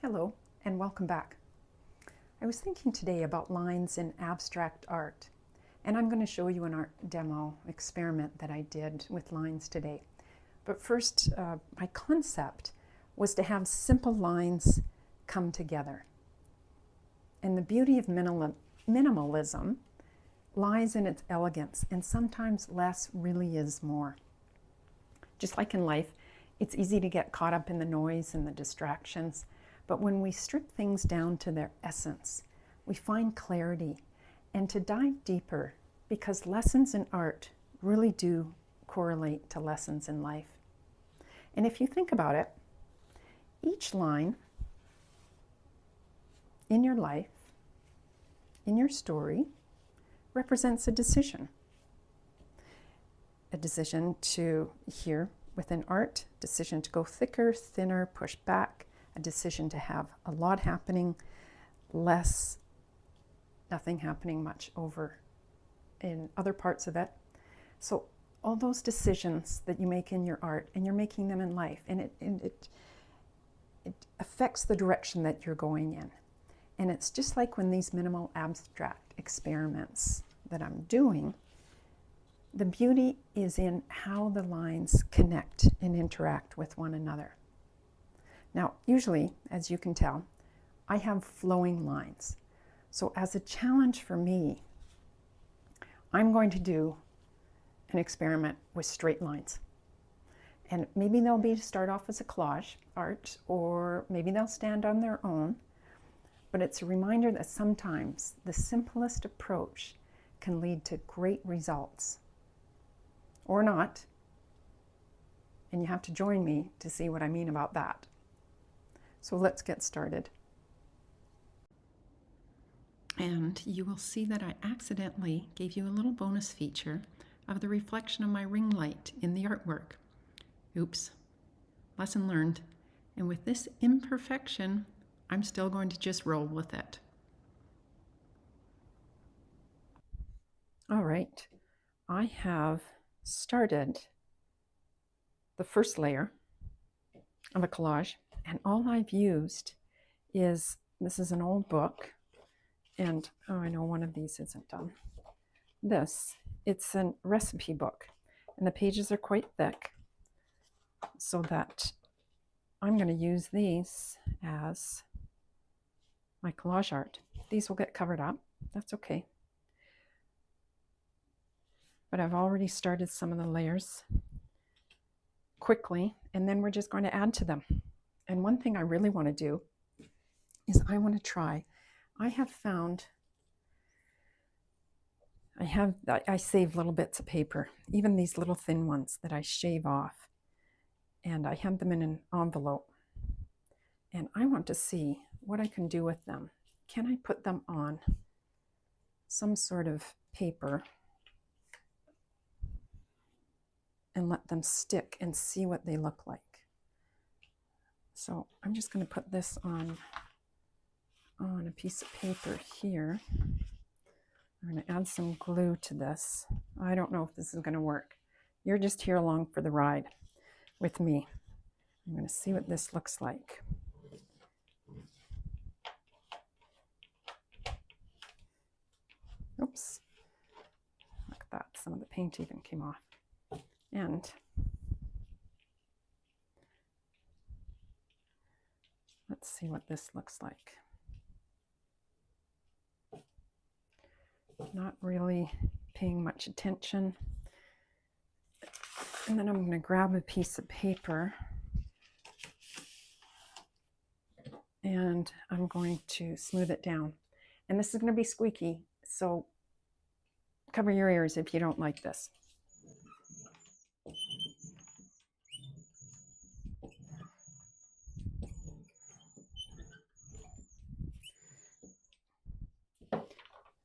Hello and welcome back. I was thinking today about lines in abstract art, and I'm going to show you an art demo experiment that I did with lines today. But first, my concept was to have simple lines come together. And the beauty of minimalism lies in its elegance, and sometimes less really is more. Just like in life, it's easy to get caught up in the noise and the distractions. But when we strip things down to their essence, we find clarity. And to dive deeper, because lessons in art really do correlate to lessons in life. And if you think about it, each line in your life, in your story, represents a decision. A decision to, here within art, decision to go thicker, thinner, push back, a decision to have a lot happening, less, nothing happening much over in other parts of it. So all those decisions that you make in your art, and you're making them in life, and it affects the direction that you're going in. And it's just like when these minimal abstract experiments that I'm doing, the beauty is in how the lines connect and interact with one another. Now, usually, as you can tell, I have flowing lines. So as a challenge for me, I'm going to do an experiment with straight lines. And maybe they'll be to start off as a collage art, or maybe they'll stand on their own. But it's a reminder that sometimes the simplest approach can lead to great results. Or not. And you have to join me to see what I mean about that. So let's get started. And you will see that I accidentally gave you a little bonus feature of the reflection of my ring light in the artwork. Oops, lesson learned. And with this imperfection, I'm still going to just roll with it. All right, I have started the first layer of a collage, and all I've used is, this is an old book, and oh, I know one of these isn't done. It's a recipe book, and the pages are quite thick, so that I'm going to use these as my collage art. These will get covered up, that's okay. But I've already started some of the layers quickly, and then we're just going to add to them. And one thing I really want to do is I want to try, I save little bits of paper, even these little thin ones that I shave off, and I have them in an envelope, and I want to see what I can do with them. Can I put them on some sort of paper and let them stick and see what they look like? So I'm just going to put this on a piece of paper here. I'm going to add some glue to this. I don't know if this is going to work. You're just here along for the ride with me. I'm going to see what this looks like. Oops. Look at that. Some of the paint even came off. And let's see what this looks like. Not really paying much attention. And then I'm going to grab a piece of paper, and I'm going to smooth it down. And this is going to be squeaky, so cover your ears if you don't like this.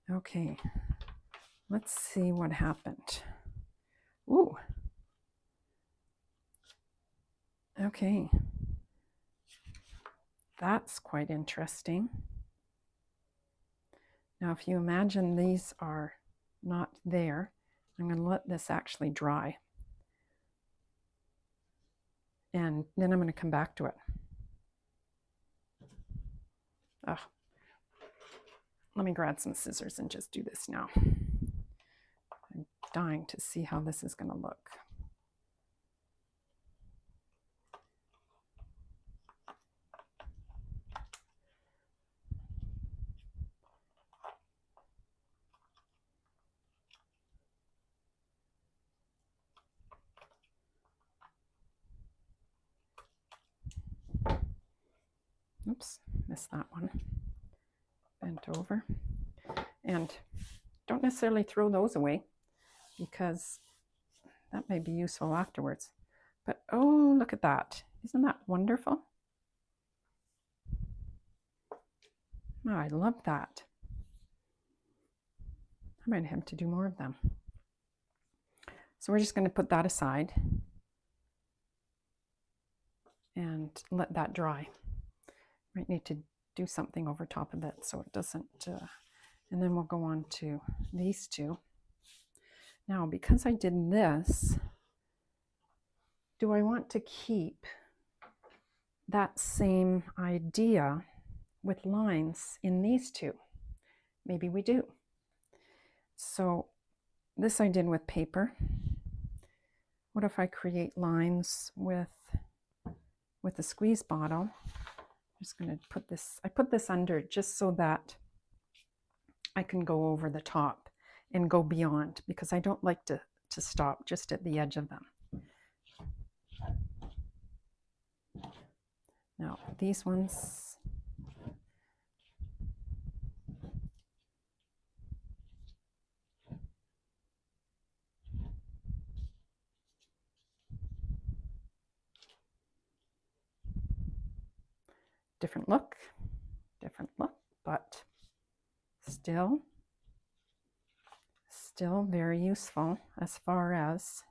Okay, let's see what happened. Ooh. Okay. That's quite interesting. Now, if you imagine these are not there, I'm going to let this actually dry. And then I'm going to come back to it. Ugh. Let me grab some scissors and just do this now. I'm dying to see how this is going to look. Oops, missed that one. Bent over. And don't necessarily throw those away, because that may be useful afterwards. But oh, look at that. Isn't that wonderful? Oh, I love that. I might have to do more of them. So we're just going to put that aside and let that dry. Might need to do something over top of it so it doesn't, and then we'll go on to these two. Now, because I did this, do I want to keep that same idea with lines in these two? Maybe we do. So this I did with paper. What if I create lines with a squeeze bottle? I'm just going to put this, I put this under just so that I can go over the top and go beyond, because I don't like to stop just at the edge of them. Now these ones, different look, but still very useful as far as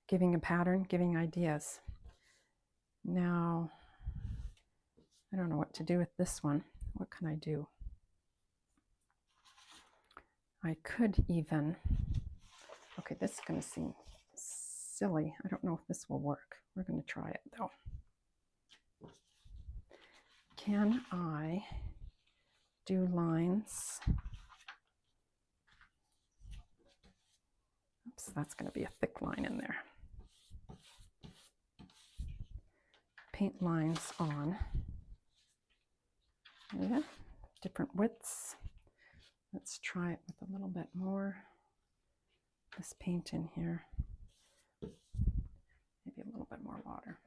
giving a pattern, giving ideas. Now, I don't know what to do with this one. What can I do? I could even, okay, this is going to seem silly. I don't know if this will work. We're going to try it though. Can I do lines? Oops, that's going to be a thick line in there. Paint lines on. Yeah, different widths. Let's try it with a little bit more. This paint in here. Maybe a little bit more water.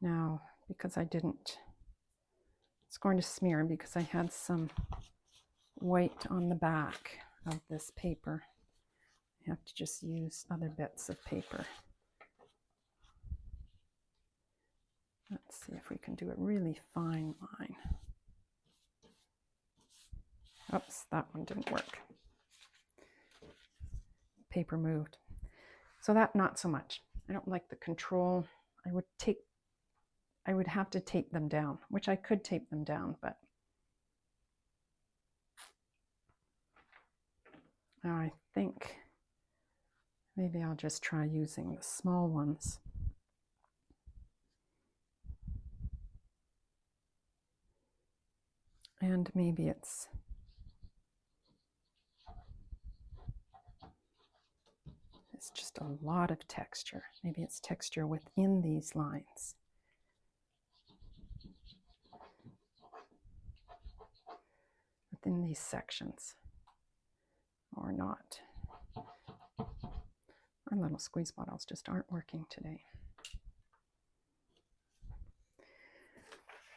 Now, because I didn't, it's going to smear because I had some white on the back of this paper. I have to just use other bits of paper. Let's see if we can do a really fine line. Oops, that one didn't work. Paper moved. So that, not so much. I don't like the control. I would have to tape them down, which I could tape them down, but I think maybe I'll just try using the small ones. And maybe it's just a lot of texture. Maybe it's texture within these lines. Within these sections. Or not. Our little squeeze bottles just aren't working today.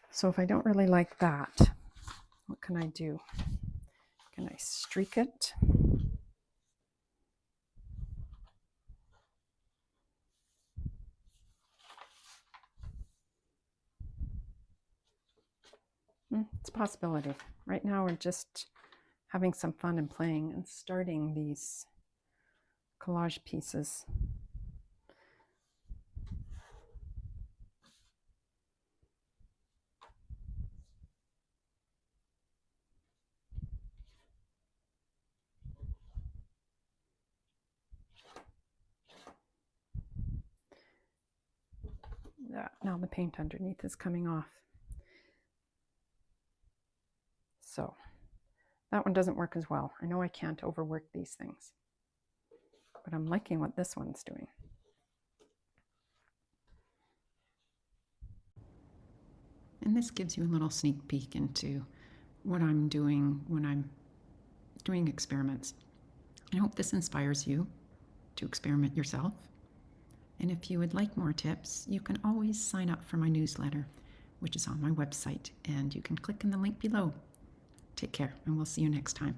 So if I don't really like that, what can I do? Can I streak it? It's a possibility. Right now we're just having some fun and playing and starting these collage pieces. Now the paint underneath is coming off. So that one doesn't work as well. I know I can't overwork these things, but I'm liking what this one's doing. And this gives you a little sneak peek into what I'm doing when I'm doing experiments. I hope this inspires you to experiment yourself. And if you would like more tips, you can always sign up for my newsletter, which is on my website, and you can click in the link below. Take care, and we'll see you next time.